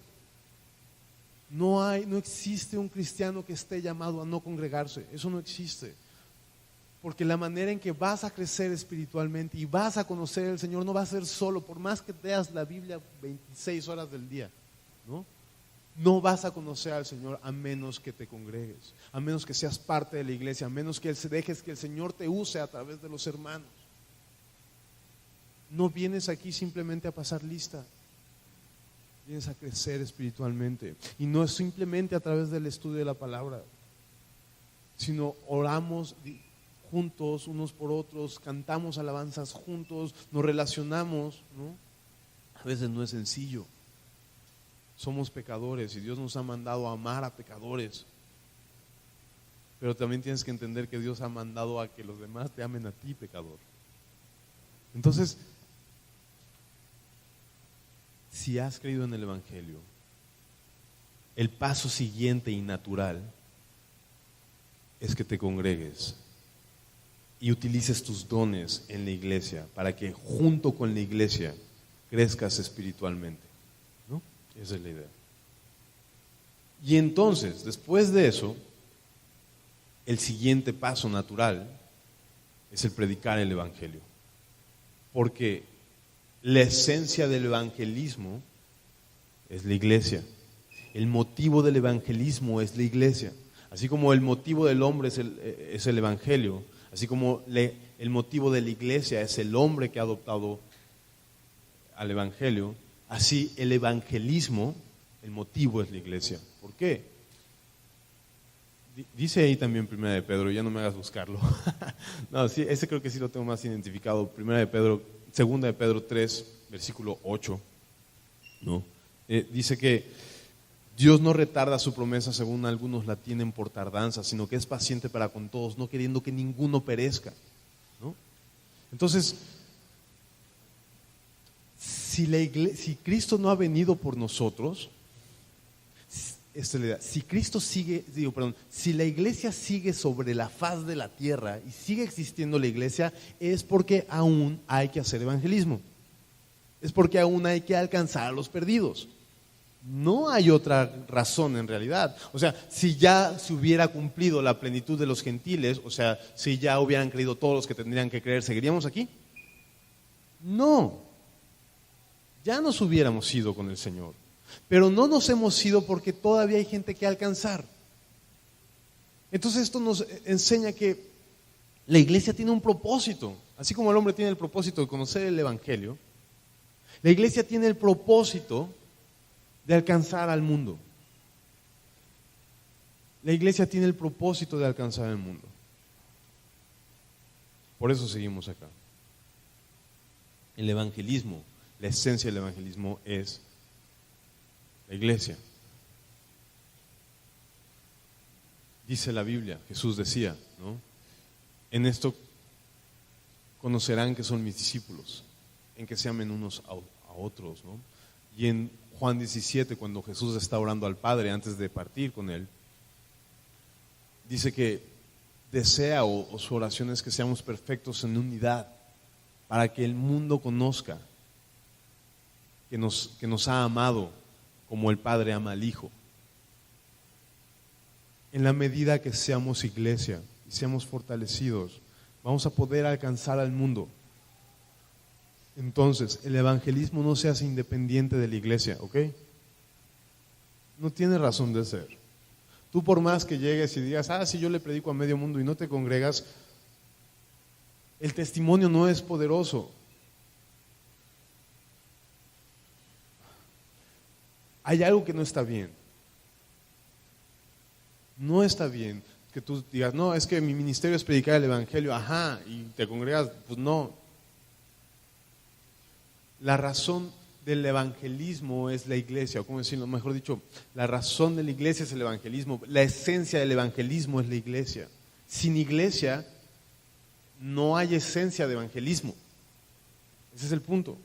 No existe un cristiano que esté llamado a no congregarse, eso no existe. Porque la manera en que vas a crecer espiritualmente y vas a conocer al Señor no va a ser solo, por más que leas la Biblia 26 horas del día, ¿no? No vas a conocer al Señor a menos que te congregues, a menos que seas parte de la iglesia, a menos que dejes que el Señor te use a través de los hermanos. No vienes aquí simplemente a pasar lista, vienes a crecer espiritualmente. Y no es simplemente a través del estudio de la palabra, sino oramos juntos unos por otros, cantamos alabanzas juntos, nos relacionamos, ¿no? A veces no es sencillo. Somos pecadores y Dios nos ha mandado a amar a pecadores. Pero también tienes que entender que Dios ha mandado a que los demás te amen a ti, pecador. Entonces, si has creído en el evangelio, el paso siguiente y natural es que te congregues y utilices tus dones en la iglesia para que junto con la iglesia crezcas espiritualmente, ¿no? Esa es la idea. Y entonces, después de eso, el siguiente paso natural es el predicar el evangelio. Porque la esencia del evangelismo es la iglesia. El motivo del evangelismo es la iglesia. Así como el motivo del hombre es el evangelio, así como el motivo de la iglesia es el hombre que ha adoptado al evangelio, así el evangelismo, el motivo es la iglesia. ¿Por qué? Dice ahí también Primera de Pedro, ya no me hagas buscarlo. No, sí, ese creo que sí lo tengo más identificado. Segunda de Pedro 3, versículo 8, ¿no? Dice que Dios no retarda su promesa según algunos la tienen por tardanza, sino que es paciente para con todos, no queriendo que ninguno perezca, ¿no? Entonces, si Cristo no ha venido por nosotros, si la iglesia sigue sobre la faz de la tierra y sigue existiendo la iglesia, es porque aún hay que hacer evangelismo, es porque aún hay que alcanzar a los perdidos. No hay otra razón en realidad. O sea, si ya se hubiera cumplido la plenitud de los gentiles, o sea, si ya hubieran creído todos los que tendrían que creer, ¿seguiríamos aquí? No, ya nos hubiéramos ido con el Señor. Pero no nos hemos ido porque todavía hay gente que alcanzar. Entonces esto nos enseña que la iglesia tiene un propósito. Así como el hombre tiene el propósito de conocer el Evangelio, la iglesia tiene el propósito de alcanzar al mundo. La iglesia tiene el propósito de alcanzar al mundo. Por eso seguimos acá. El evangelismo, la esencia del evangelismo es la iglesia. Dice la Biblia, Jesús decía, ¿no? En esto conocerán que son mis discípulos, en que se amen unos a otros, ¿no? Y en Juan 17, cuando Jesús está orando al Padre antes de partir con él, dice que desea o su oración es que seamos perfectos en unidad, para que el mundo conozca que nos ha amado como el Padre ama al Hijo. En la medida que seamos iglesia y seamos fortalecidos, vamos a poder alcanzar al mundo. Entonces, el evangelismo no se hace independiente de la iglesia, ¿ok? No tiene razón de ser. Tú por más que llegues y digas, sí, yo le predico a medio mundo y no te congregas, el testimonio no es poderoso. Hay algo que no está bien. No está bien que tú digas, no, es que mi ministerio es predicar el evangelio, y te congregas, pues no. La razón del evangelismo es la iglesia, o como decirlo, mejor dicho, la razón de la iglesia es el evangelismo, la esencia del evangelismo es la iglesia. Sin iglesia no hay esencia de evangelismo. Ese es el punto.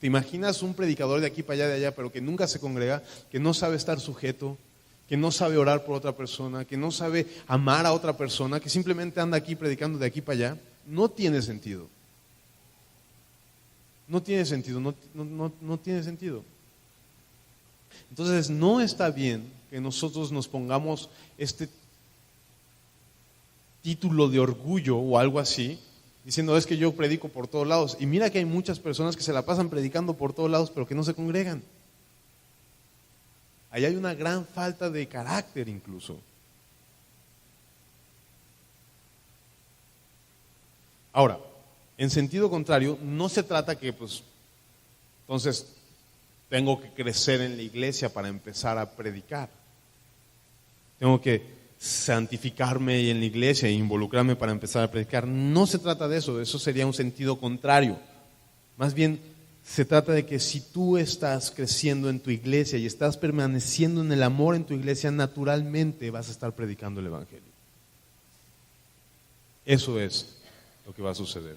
¿Te imaginas un predicador de aquí para allá, de allá, pero que nunca se congrega, que no sabe estar sujeto, que no sabe orar por otra persona, que no sabe amar a otra persona, que simplemente anda aquí predicando de aquí para allá? No tiene sentido. No tiene sentido, no tiene sentido. Entonces no está bien que nosotros nos pongamos este título de orgullo o algo así, diciendo es que yo predico por todos lados. Y mira que hay muchas personas que se la pasan predicando por todos lados, pero que no se congregan. Ahí hay una gran falta de carácter incluso. Ahora, en sentido contrario, no se trata que entonces tengo que crecer en la iglesia para empezar a predicar. Tengo que santificarme en la iglesia e involucrarme para empezar a predicar. No se trata de eso, eso sería un sentido contrario. Más bien se trata de que si tú estás creciendo en tu iglesia y estás permaneciendo en el amor en tu iglesia, naturalmente vas a estar predicando el evangelio. Eso es lo que va a suceder.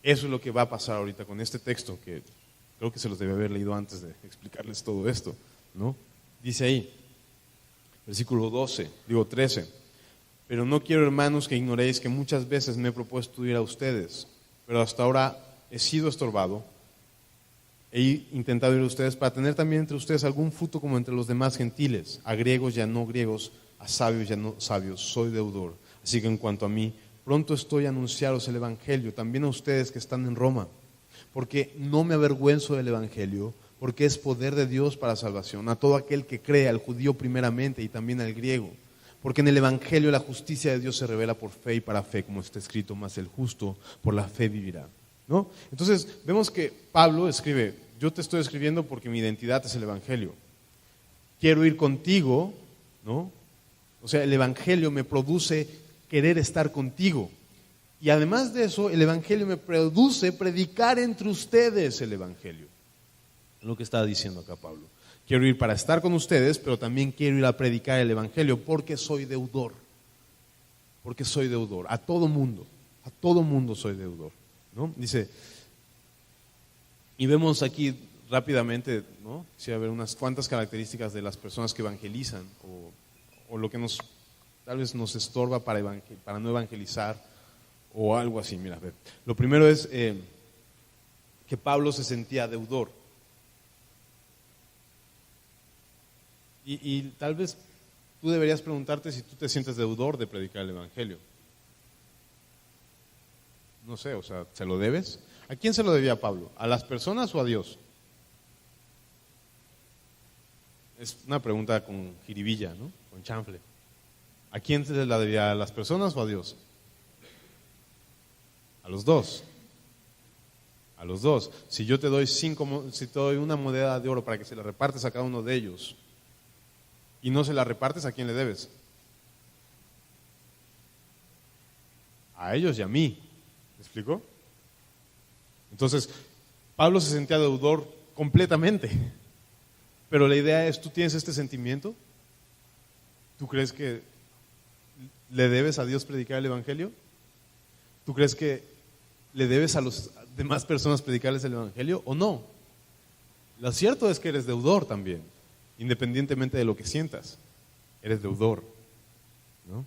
Eso es lo que va a pasar ahorita con este texto, que creo que se los debe haber leído antes de explicarles todo esto, ¿no? Dice ahí, versículo 13, pero no quiero, hermanos, que ignoréis que muchas veces me he propuesto ir a ustedes, pero hasta ahora he sido estorbado. He intentado ir a ustedes para tener también entre ustedes algún fruto como entre los demás gentiles, a griegos y a no griegos, a sabios y a no sabios. Soy deudor. Así que en cuanto a mí, pronto estoy a anunciaros el evangelio, también a ustedes que están en Roma, porque no me avergüenzo del evangelio, porque es poder de Dios para salvación a todo aquel que cree, al judío primeramente y también al griego. Porque en el evangelio la justicia de Dios se revela por fe y para fe, como está escrito, mas el justo por la fe vivirá, ¿no? Entonces vemos que Pablo escribe, yo te estoy escribiendo porque mi identidad es el evangelio. Quiero ir contigo, ¿no? O sea, el evangelio me produce querer estar contigo. Y además de eso, el evangelio me produce predicar entre ustedes el evangelio. Es lo que está diciendo acá Pablo. Quiero ir para estar con ustedes, pero también quiero ir a predicar el evangelio porque soy deudor. Porque soy deudor. A todo mundo soy deudor, ¿no? Dice, y vemos aquí rápidamente, ¿no? Sí, a ver unas cuantas características de las personas que evangelizan o lo que tal vez nos estorba para no evangelizar o algo así. Mira, a ver. Lo primero es que Pablo se sentía deudor. Y tal vez tú deberías preguntarte si tú te sientes deudor de predicar el evangelio. No sé, o sea, ¿se lo debes? ¿A quién se lo debía Pablo? ¿A las personas o a Dios? Es una pregunta con jiribilla, ¿no? Con chanfle. ¿A quién se la debía? ¿A las personas o a Dios? los dos. A los dos. Si yo te doy si te doy una moneda de oro para que se la repartes a cada uno de ellos y no se la repartes, ¿a quién le debes? A ellos y a mí. ¿Me explico? Entonces, Pablo se sentía deudor completamente. Pero la idea es, ¿tú tienes este sentimiento? ¿Tú crees que le debes a Dios predicar el Evangelio? ¿Tú crees que le debes a las demás personas predicarles el Evangelio o no? Lo cierto es que eres deudor también, independientemente de lo que sientas. Eres deudor, ¿no?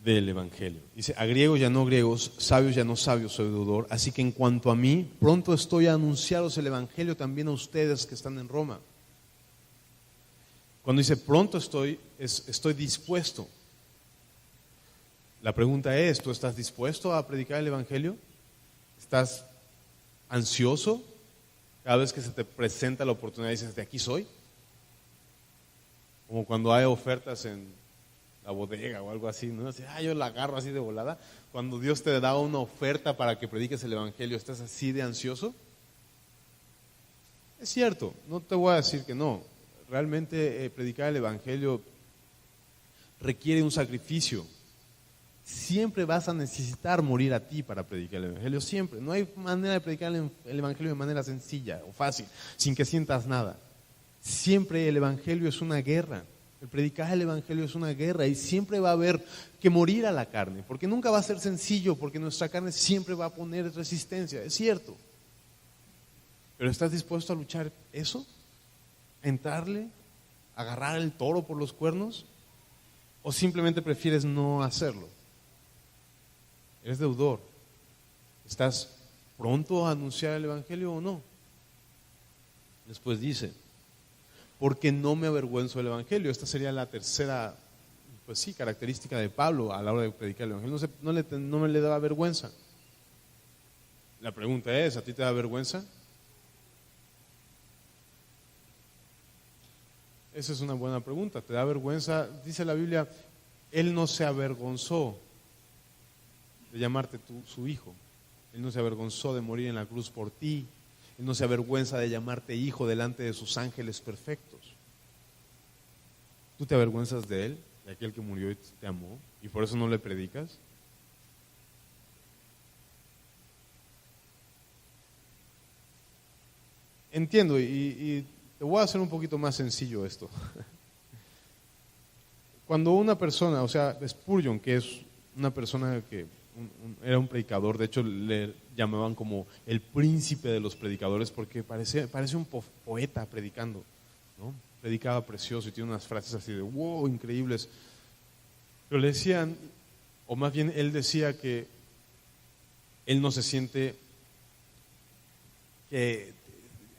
Del Evangelio. Dice, a griegos y a no griegos, sabios y a no sabios soy deudor, así que en cuanto a mí, pronto estoy a anunciaros el Evangelio también a ustedes que están en Roma. Cuando dice pronto estoy dispuesto. La pregunta es, ¿tú estás dispuesto a predicar el Evangelio? ¿Estás ansioso cada vez que se te presenta la oportunidad y dices, de aquí soy? Como cuando hay ofertas en la bodega o algo así, ¿no? Así, yo la agarro así de volada. Cuando Dios te da una oferta para que prediques el Evangelio, ¿estás así de ansioso? Es cierto, no te voy a decir que no. Realmente predicar el Evangelio requiere un sacrificio. Siempre vas a necesitar morir a ti para predicar el Evangelio, siempre. No hay manera de predicar el Evangelio de manera sencilla o fácil, sin que sientas nada. Siempre el Evangelio es una guerra. El predicar el Evangelio es una guerra y siempre va a haber que morir a la carne, porque nunca va a ser sencillo, porque nuestra carne siempre va a poner resistencia, es cierto. Pero ¿estás dispuesto a luchar eso? ¿A entrarle? ¿A agarrar el toro por los cuernos? ¿O simplemente prefieres no hacerlo? ¿Eres deudor? ¿Estás pronto a anunciar el Evangelio o no? Después dice, porque no me avergüenzo del Evangelio. Esta sería la tercera, pues sí, característica de Pablo a la hora de predicar el Evangelio. No me le daba vergüenza. La pregunta es, ¿a ti te da vergüenza? Esa es una buena pregunta. ¿Te da vergüenza? Dice la Biblia, Él no se avergonzó de llamarte su hijo. Él no se avergonzó de morir en la cruz por ti. Él no se avergüenza de llamarte hijo delante de sus ángeles perfectos. ¿Tú te avergüenzas de Él, de aquel que murió y te amó, y por eso no le predicas? Entiendo, y te voy a hacer un poquito más sencillo esto. Cuando una persona, o sea, Spurgeon, que es una persona que era un predicador, de hecho le llamaban como el príncipe de los predicadores porque parece un poeta predicando, ¿no? Predicaba precioso y tiene unas frases así de wow, increíbles. Pero le decían, o más bien él decía que él no se siente que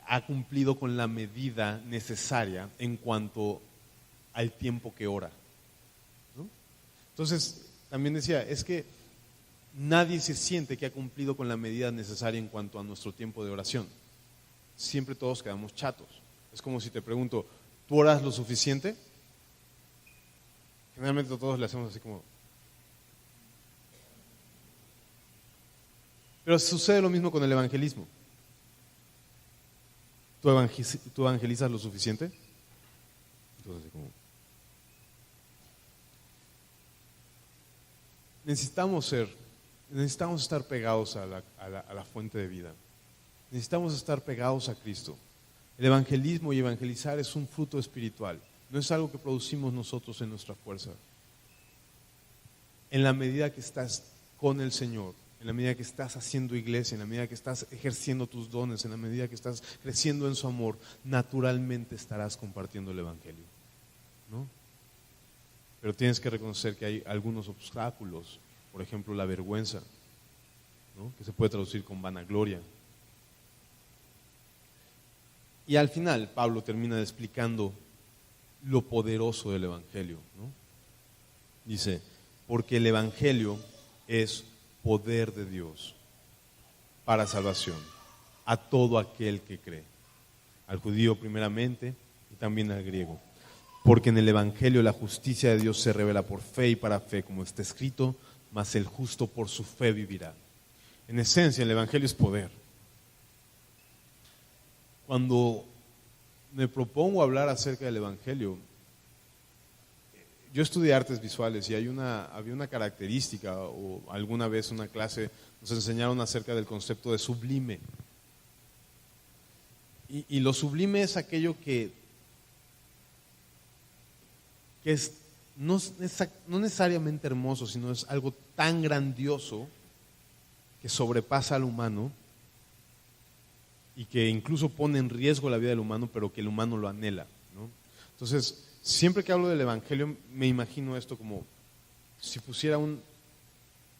ha cumplido con la medida necesaria en cuanto al tiempo que ora, ¿no? Entonces, también decía, es que nadie se siente que ha cumplido con la medida necesaria en cuanto a nuestro tiempo de oración. Siempre todos quedamos chatos. Es como si te pregunto, ¿tú oras lo suficiente? Generalmente todos le hacemos así como... Pero sucede lo mismo con el evangelismo. ¿Tú evangelizas lo suficiente? Entonces, así como... Necesitamos estar pegados a la fuente de vida. Necesitamos estar pegados a Cristo. El evangelismo y evangelizar es un fruto espiritual. No es algo que producimos nosotros en nuestra fuerza. En la medida que estás con el Señor, en la medida que estás haciendo iglesia, en la medida que estás ejerciendo tus dones, en la medida que estás creciendo en su amor, naturalmente estarás compartiendo el evangelio, ¿no? Pero tienes que reconocer que hay algunos obstáculos, por ejemplo la vergüenza, ¿no? Que se puede traducir con vanagloria. Y al final Pablo termina explicando lo poderoso del evangelio, ¿no? Dice, porque el evangelio es poder de Dios para salvación a todo aquel que cree, al judío primeramente y también al griego. Porque en el evangelio la justicia de Dios se revela por fe y para fe, como está escrito, mas el justo por su fe vivirá. En esencia, el Evangelio es poder. Cuando me propongo hablar acerca del Evangelio, yo estudié artes visuales y había una característica, o alguna vez una clase nos enseñaron acerca del concepto de sublime. Y lo sublime es aquello que no necesariamente hermoso, sino es algo tan grandioso que sobrepasa al humano y que incluso pone en riesgo la vida del humano, pero que el humano lo anhela, ¿no? Entonces, siempre que hablo del Evangelio, me imagino esto como si pusiera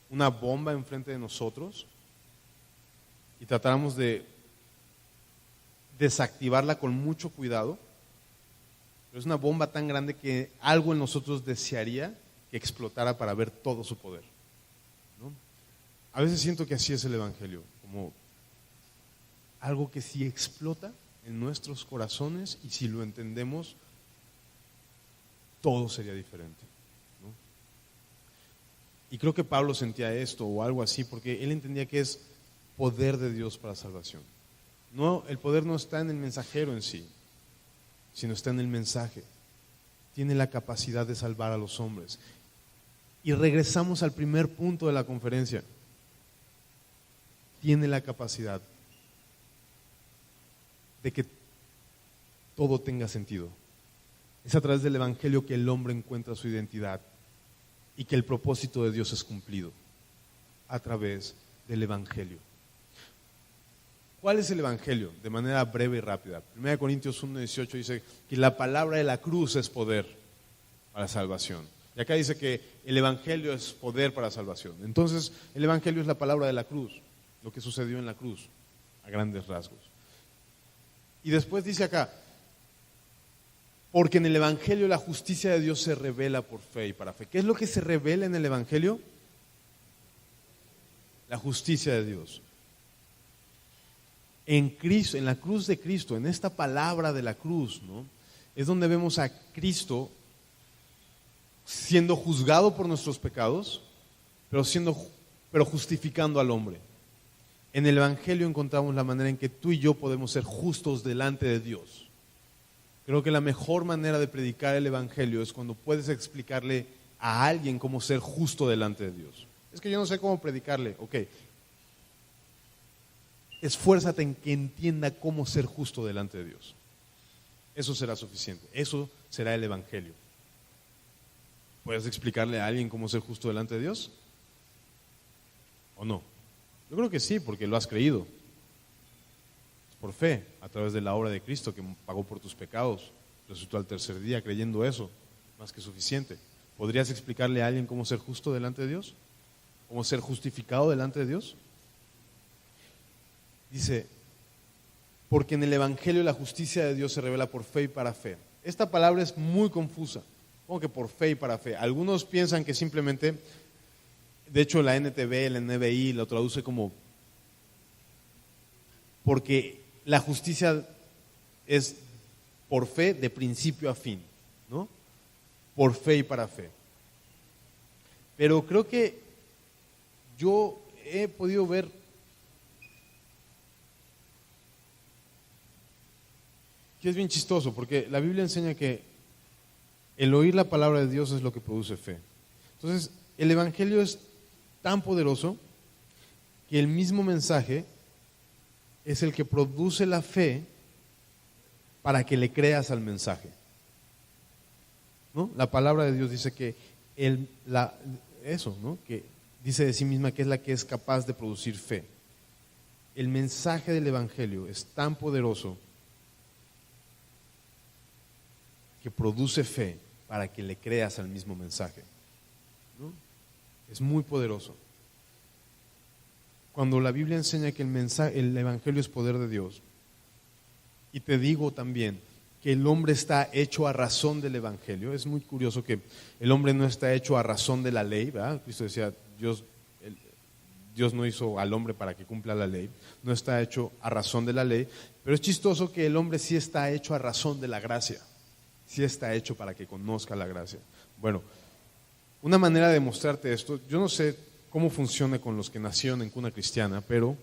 una bomba enfrente de nosotros y tratáramos de desactivarla con mucho cuidado. Pero es una bomba tan grande que algo en nosotros desearía que explotara para ver todo su poder, ¿no? A veces siento que así es el Evangelio, como algo que si explota en nuestros corazones y si lo entendemos, todo sería diferente, ¿no? Y creo que Pablo sentía esto o algo así, porque él entendía que es poder de Dios para salvación. No, el poder no está en el mensajero en sí, sino está en el mensaje. Tiene la capacidad de salvar a los hombres. Y regresamos al primer punto de la conferencia. Tiene la capacidad de que todo tenga sentido. Es a través del Evangelio que el hombre encuentra su identidad y que el propósito de Dios es cumplido. A través del Evangelio. ¿Cuál es el Evangelio? De manera breve y rápida. 1 Corintios 1:18 dice que la palabra de la cruz es poder para salvación. Y acá dice que el Evangelio es poder para salvación. Entonces, el Evangelio es la palabra de la cruz, lo que sucedió en la cruz, a grandes rasgos. Y después dice acá, porque en el Evangelio la justicia de Dios se revela por fe y para fe. ¿Qué es lo que se revela en el Evangelio? La justicia de Dios. En Cristo, en la cruz de Cristo, en esta palabra de la cruz, ¿no? Es donde vemos a Cristo siendo juzgado por nuestros pecados, pero justificando al hombre. En el Evangelio encontramos la manera en que tú y yo podemos ser justos delante de Dios. Creo que la mejor manera de predicar el Evangelio es cuando puedes explicarle a alguien cómo ser justo delante de Dios. Es que yo no sé cómo predicarle. Ok. Esfuérzate en que entienda cómo ser justo delante de Dios. Eso será suficiente. Eso será el Evangelio. ¿Puedes explicarle a alguien cómo ser justo delante de Dios? ¿O no? Yo creo que sí, porque lo has creído. Es por fe, a través de la obra de Cristo que pagó por tus pecados, resucitó al tercer día, creyendo eso, más que suficiente. ¿Podrías explicarle a alguien cómo ser justo delante de Dios? ¿Cómo ser justificado delante de Dios? Dice, porque en el Evangelio la justicia de Dios se revela por fe y para fe. Esta palabra es muy confusa. ¿Cómo que por fe y para fe? Algunos piensan que simplemente, de hecho la NTV, la NBI lo traduce como, porque la justicia es por fe de principio a fin, ¿no? Por fe y para fe. Pero creo que yo he podido ver que es bien chistoso, porque la Biblia enseña que el oír la palabra de Dios es lo que produce fe. Entonces, el Evangelio es tan poderoso que el mismo mensaje es el que produce la fe para que le creas al mensaje, ¿no? La palabra de Dios dice que que dice de sí misma que es la que es capaz de producir fe. El mensaje del Evangelio es tan poderoso que produce fe para que le creas al mismo mensaje, ¿no? Es muy poderoso. Cuando la Biblia enseña que el Evangelio es poder de Dios, y te digo también que el hombre está hecho a razón del Evangelio, es muy curioso que el hombre no está hecho a razón de la ley, ¿verdad? Cristo decía, Dios no hizo al hombre para que cumpla la ley, no está hecho a razón de la ley, pero es chistoso que el hombre sí está hecho a razón de la gracia. Sí está hecho para que conozca la gracia. Bueno, Una manera de mostrarte esto, yo no sé cómo funciona con los que nacieron en cuna cristiana, pero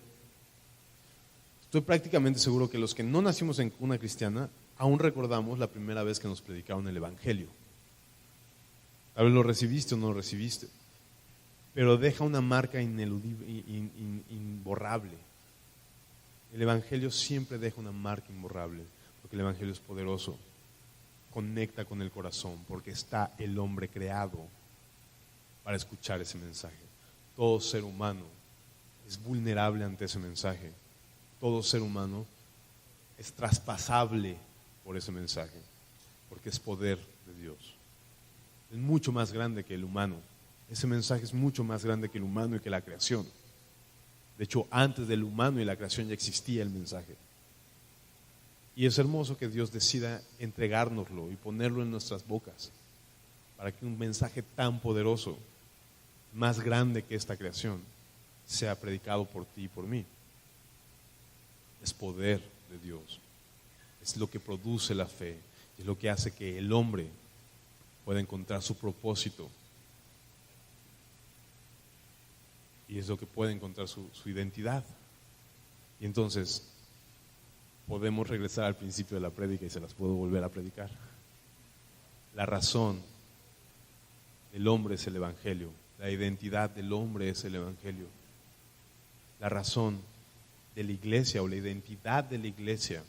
estoy prácticamente seguro que los que no nacimos en cuna cristiana aún recordamos la primera vez que nos predicaron el Evangelio. Tal vez lo recibiste o no lo recibiste, pero deja una marca ineludible, imborrable. El Evangelio siempre deja una marca imborrable, porque el Evangelio es poderoso, conecta con el corazón, porque está el hombre creado para escuchar ese mensaje. Todo ser humano es vulnerable ante ese mensaje. Todo ser humano es traspasable por ese mensaje, porque es poder de Dios. Es mucho más grande que el humano. Ese mensaje es mucho más grande que el humano y que la creación. De hecho, antes del humano y la creación ya existía el mensaje. Y es hermoso que Dios decida entregárnoslo y ponerlo en nuestras bocas, para que un mensaje tan poderoso, más grande que esta creación, sea predicado por ti y por mí. Es poder de Dios. Es lo que produce la fe. Es lo que hace que el hombre pueda encontrar su propósito. Y es lo que puede encontrar su identidad. Y entonces podemos regresar al principio de la prédica y se las puedo volver a predicar. La razón del hombre es el Evangelio. La identidad del hombre es el Evangelio. La razón de la iglesia o la identidad de la iglesia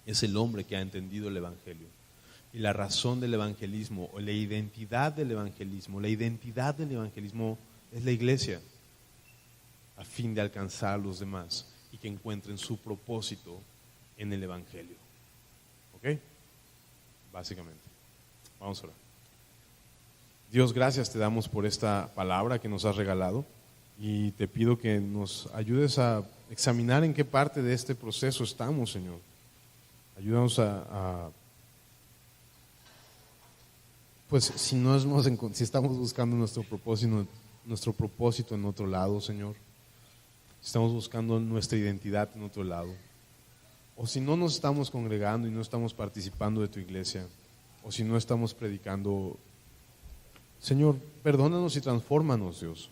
es el hombre que ha entendido el Evangelio. Y la razón del evangelismo o la identidad del evangelismo es la iglesia, a fin de alcanzar a los demás y que encuentren su propósito en el Evangelio. ¿Ok? Básicamente. Vamos a orar. Dios, gracias te damos por esta palabra que nos has regalado y te pido que nos ayudes a examinar en qué parte de este proceso estamos, Señor. Ayúdanos pues si estamos buscando nuestro propósito en otro lado, Señor, si estamos buscando nuestra identidad en otro lado, o si no nos estamos congregando y no estamos participando de tu iglesia, o si no estamos predicando, Señor, perdónanos y transfórmanos, Dios.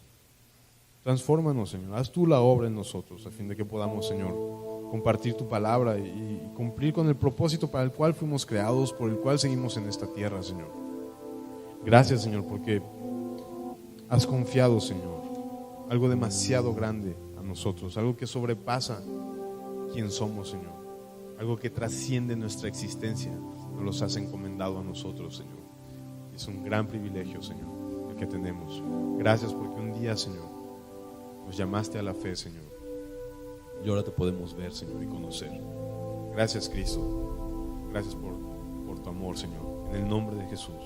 Transfórmanos, Señor. Haz tú la obra en nosotros, a fin de que podamos, Señor, compartir tu palabra y cumplir con el propósito para el cual fuimos creados, por el cual seguimos en esta tierra, Señor. Gracias, Señor, porque has confiado, Señor, algo demasiado grande a nosotros, algo que sobrepasa quién somos, Señor, algo que trasciende nuestra existencia. Nos los has encomendado a nosotros, Señor. Es un gran privilegio, Señor, el que tenemos. Gracias porque un día, Señor, nos llamaste a la fe, Señor, y ahora te podemos ver, Señor, y conocer. Gracias, Cristo. Gracias por tu amor, Señor. En el nombre de Jesús.